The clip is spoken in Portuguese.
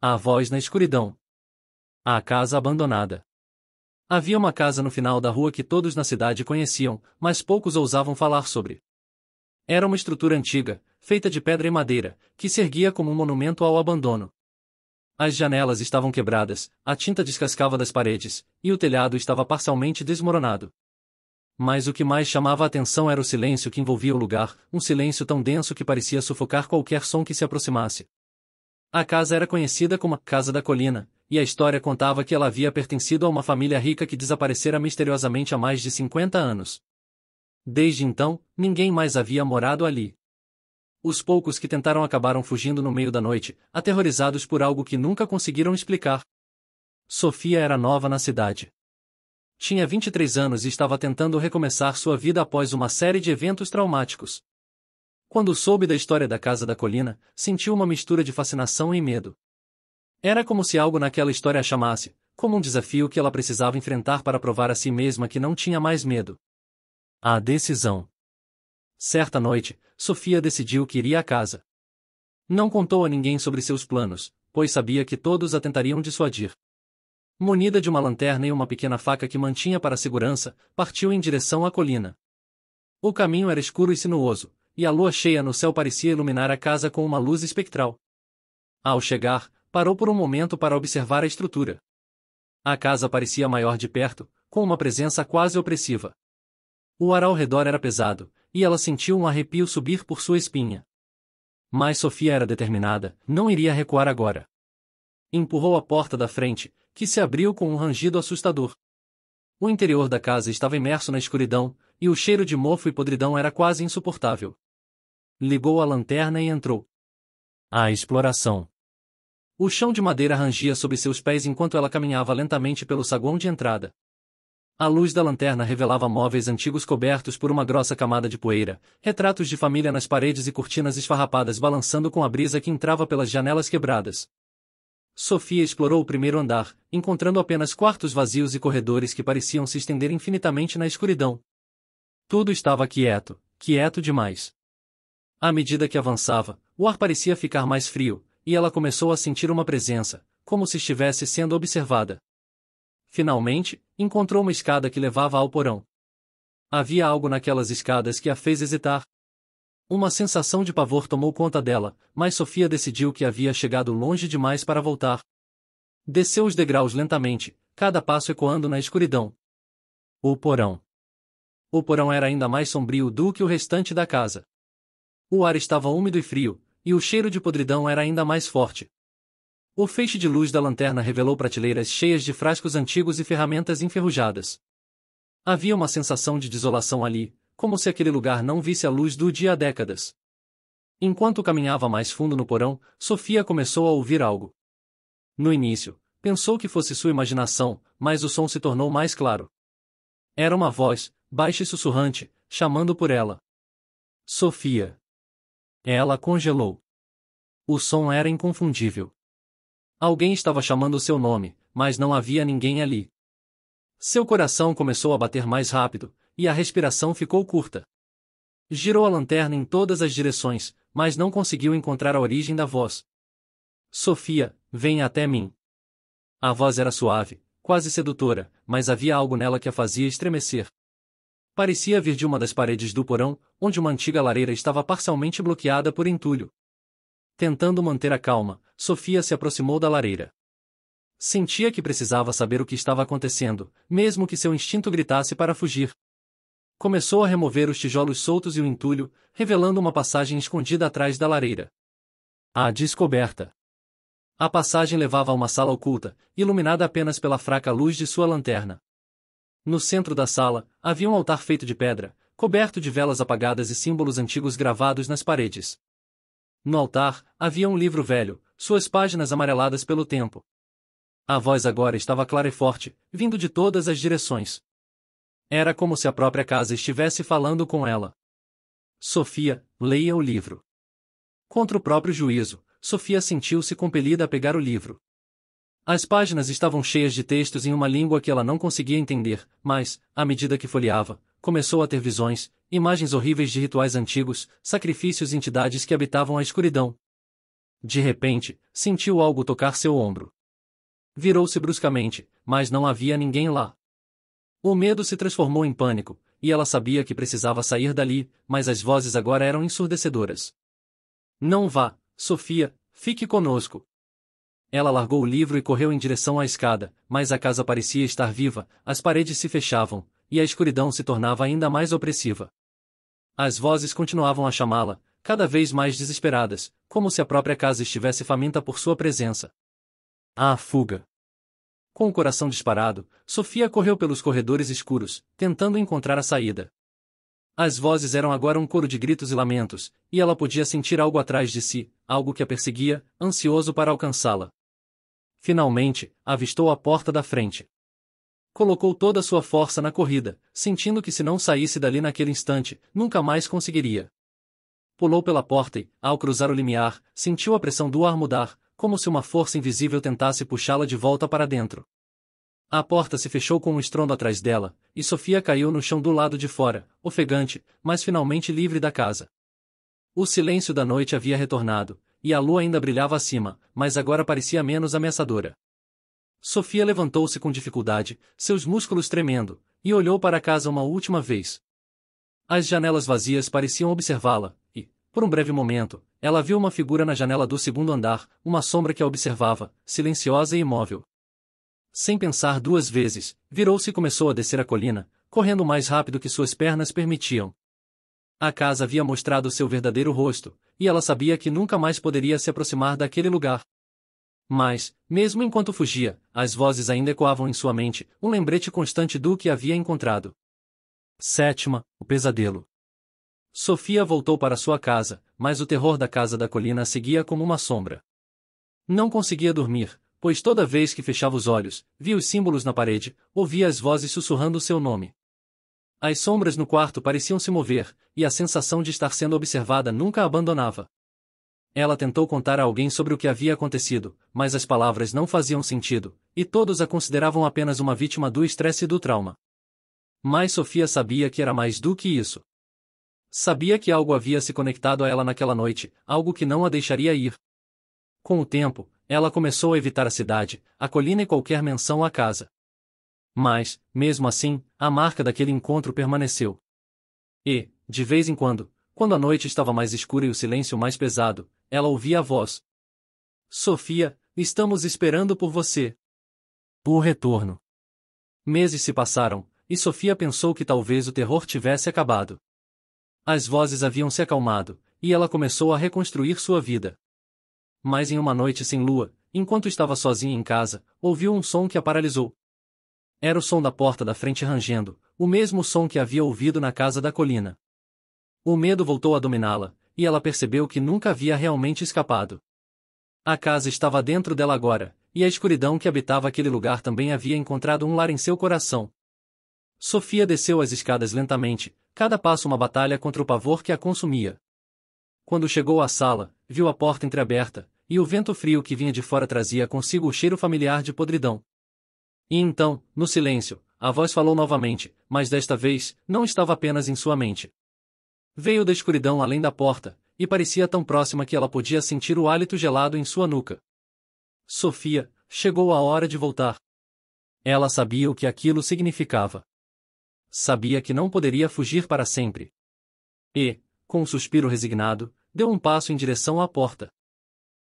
A voz na escuridão. A casa abandonada. Havia uma casa no final da rua que todos na cidade conheciam, mas poucos ousavam falar sobre. Era uma estrutura antiga, feita de pedra e madeira, que se erguia como um monumento ao abandono. As janelas estavam quebradas, a tinta descascava das paredes, e o telhado estava parcialmente desmoronado. Mas o que mais chamava a atenção era o silêncio que envolvia o lugar, um silêncio tão denso que parecia sufocar qualquer som que se aproximasse. A casa era conhecida como a Casa da Colina, e a história contava que ela havia pertencido a uma família rica que desaparecera misteriosamente há mais de 50 anos. Desde então, ninguém mais havia morado ali. Os poucos que tentaram acabaram fugindo no meio da noite, aterrorizados por algo que nunca conseguiram explicar. Sofia era nova na cidade. Tinha 23 anos e estava tentando recomeçar sua vida após uma série de eventos traumáticos. Quando soube da história da Casa da Colina, sentiu uma mistura de fascinação e medo. Era como se algo naquela história a chamasse, como um desafio que ela precisava enfrentar para provar a si mesma que não tinha mais medo. A decisão. Certa noite, Sofia decidiu que iria à casa. Não contou a ninguém sobre seus planos, pois sabia que todos a tentariam dissuadir. Munida de uma lanterna e uma pequena faca que mantinha para segurança, partiu em direção à colina. O caminho era escuro e sinuoso, e a lua cheia no céu parecia iluminar a casa com uma luz espectral. Ao chegar, parou por um momento para observar a estrutura. A casa parecia maior de perto, com uma presença quase opressiva. O ar ao redor era pesado, e ela sentiu um arrepio subir por sua espinha. Mas Sofia era determinada, não iria recuar agora. Empurrou a porta da frente, que se abriu com um rangido assustador. O interior da casa estava imerso na escuridão, e o cheiro de mofo e podridão era quase insuportável. Ligou a lanterna e entrou. A exploração. O chão de madeira rangia sob seus pés enquanto ela caminhava lentamente pelo saguão de entrada. A luz da lanterna revelava móveis antigos cobertos por uma grossa camada de poeira, retratos de família nas paredes e cortinas esfarrapadas balançando com a brisa que entrava pelas janelas quebradas. Sofia explorou o primeiro andar, encontrando apenas quartos vazios e corredores que pareciam se estender infinitamente na escuridão. Tudo estava quieto, quieto demais. À medida que avançava, o ar parecia ficar mais frio, e ela começou a sentir uma presença, como se estivesse sendo observada. Finalmente, encontrou uma escada que levava ao porão. Havia algo naquelas escadas que a fez hesitar. Uma sensação de pavor tomou conta dela, mas Sofia decidiu que havia chegado longe demais para voltar. Desceu os degraus lentamente, cada passo ecoando na escuridão. O porão. O porão era ainda mais sombrio do que o restante da casa. O ar estava úmido e frio, e o cheiro de podridão era ainda mais forte. O feixe de luz da lanterna revelou prateleiras cheias de frascos antigos e ferramentas enferrujadas. Havia uma sensação de desolação ali, como se aquele lugar não visse a luz do dia há décadas. Enquanto caminhava mais fundo no porão, Sofia começou a ouvir algo. No início, pensou que fosse sua imaginação, mas o som se tornou mais claro. Era uma voz, baixa e sussurrante, chamando por ela. Sofia. Ela congelou. O som era inconfundível. Alguém estava chamando seu nome, mas não havia ninguém ali. Seu coração começou a bater mais rápido, e a respiração ficou curta. Girou a lanterna em todas as direções, mas não conseguiu encontrar a origem da voz. Sofia, venha até mim. A voz era suave, quase sedutora, mas havia algo nela que a fazia estremecer. Parecia vir de uma das paredes do porão, onde uma antiga lareira estava parcialmente bloqueada por entulho. Tentando manter a calma, Sofia se aproximou da lareira. Sentia que precisava saber o que estava acontecendo, mesmo que seu instinto gritasse para fugir. Começou a remover os tijolos soltos e o entulho, revelando uma passagem escondida atrás da lareira. A descoberta. A passagem levava a uma sala oculta, iluminada apenas pela fraca luz de sua lanterna. No centro da sala, havia um altar feito de pedra, coberto de velas apagadas e símbolos antigos gravados nas paredes. No altar, havia um livro velho, suas páginas amareladas pelo tempo. A voz agora estava clara e forte, vindo de todas as direções. Era como se a própria casa estivesse falando com ela. Sofia, leia o livro. Contra o próprio juízo, Sofia sentiu-se compelida a pegar o livro. As páginas estavam cheias de textos em uma língua que ela não conseguia entender, mas, à medida que folheava, começou a ter visões, imagens horríveis de rituais antigos, sacrifícios e entidades que habitavam a escuridão. De repente, sentiu algo tocar seu ombro. Virou-se bruscamente, mas não havia ninguém lá. O medo se transformou em pânico, e ela sabia que precisava sair dali, mas as vozes agora eram ensurdecedoras. Não vá, Sofia, fique conosco. Ela largou o livro e correu em direção à escada, mas a casa parecia estar viva, as paredes se fechavam, e a escuridão se tornava ainda mais opressiva. As vozes continuavam a chamá-la, cada vez mais desesperadas, como se a própria casa estivesse faminta por sua presença. Ah, fuga! Com o coração disparado, Sofia correu pelos corredores escuros, tentando encontrar a saída. As vozes eram agora um coro de gritos e lamentos, e ela podia sentir algo atrás de si, algo que a perseguia, ansioso para alcançá-la. Finalmente, avistou a porta da frente. Colocou toda a sua força na corrida, sentindo que se não saísse dali naquele instante, nunca mais conseguiria. Pulou pela porta e, ao cruzar o limiar, sentiu a pressão do ar mudar, como se uma força invisível tentasse puxá-la de volta para dentro. A porta se fechou com um estrondo atrás dela, e Sofia caiu no chão do lado de fora, ofegante, mas finalmente livre da casa. O silêncio da noite havia retornado, e a lua ainda brilhava acima, mas agora parecia menos ameaçadora. Sofia levantou-se com dificuldade, seus músculos tremendo, e olhou para a casa uma última vez. As janelas vazias pareciam observá-la, e, por um breve momento, ela viu uma figura na janela do segundo andar, uma sombra que a observava, silenciosa e imóvel. Sem pensar duas vezes, virou-se e começou a descer a colina, correndo o mais rápido que suas pernas permitiam. A casa havia mostrado seu verdadeiro rosto, e ela sabia que nunca mais poderia se aproximar daquele lugar. Mas, mesmo enquanto fugia, as vozes ainda ecoavam em sua mente, um lembrete constante do que havia encontrado. Sétima, o pesadelo. Sofia voltou para sua casa, mas o terror da casa da colina seguia como uma sombra. Não conseguia dormir, pois toda vez que fechava os olhos, via os símbolos na parede, ouvia as vozes sussurrando seu nome. As sombras no quarto pareciam se mover, e a sensação de estar sendo observada nunca a abandonava. Ela tentou contar a alguém sobre o que havia acontecido, mas as palavras não faziam sentido, e todos a consideravam apenas uma vítima do estresse e do trauma. Mas Sofia sabia que era mais do que isso. Sabia que algo havia se conectado a ela naquela noite, algo que não a deixaria ir. Com o tempo, ela começou a evitar a cidade, a colina e qualquer menção à casa. Mas, mesmo assim, a marca daquele encontro permaneceu. E, de vez em quando a noite estava mais escura e o silêncio mais pesado, ela ouvia a voz. Sofia, estamos esperando por você. O retorno. Meses se passaram, e Sofia pensou que talvez o terror tivesse acabado. As vozes haviam se acalmado, e ela começou a reconstruir sua vida. Mas em uma noite sem lua, enquanto estava sozinha em casa, ouviu um som que a paralisou. Era o som da porta da frente rangendo, o mesmo som que havia ouvido na casa da colina. O medo voltou a dominá-la, e ela percebeu que nunca havia realmente escapado. A casa estava dentro dela agora, e a escuridão que habitava aquele lugar também havia encontrado um lar em seu coração. Sofia desceu as escadas lentamente, cada passo uma batalha contra o pavor que a consumia. Quando chegou à sala, viu a porta entreaberta, e o vento frio que vinha de fora trazia consigo o cheiro familiar de podridão. E então, no silêncio, a voz falou novamente, mas desta vez, não estava apenas em sua mente. Veio da escuridão além da porta, e parecia tão próxima que ela podia sentir o hálito gelado em sua nuca. Sofia, chegou a hora de voltar. Ela sabia o que aquilo significava. Sabia que não poderia fugir para sempre. E, com um suspiro resignado, deu um passo em direção à porta.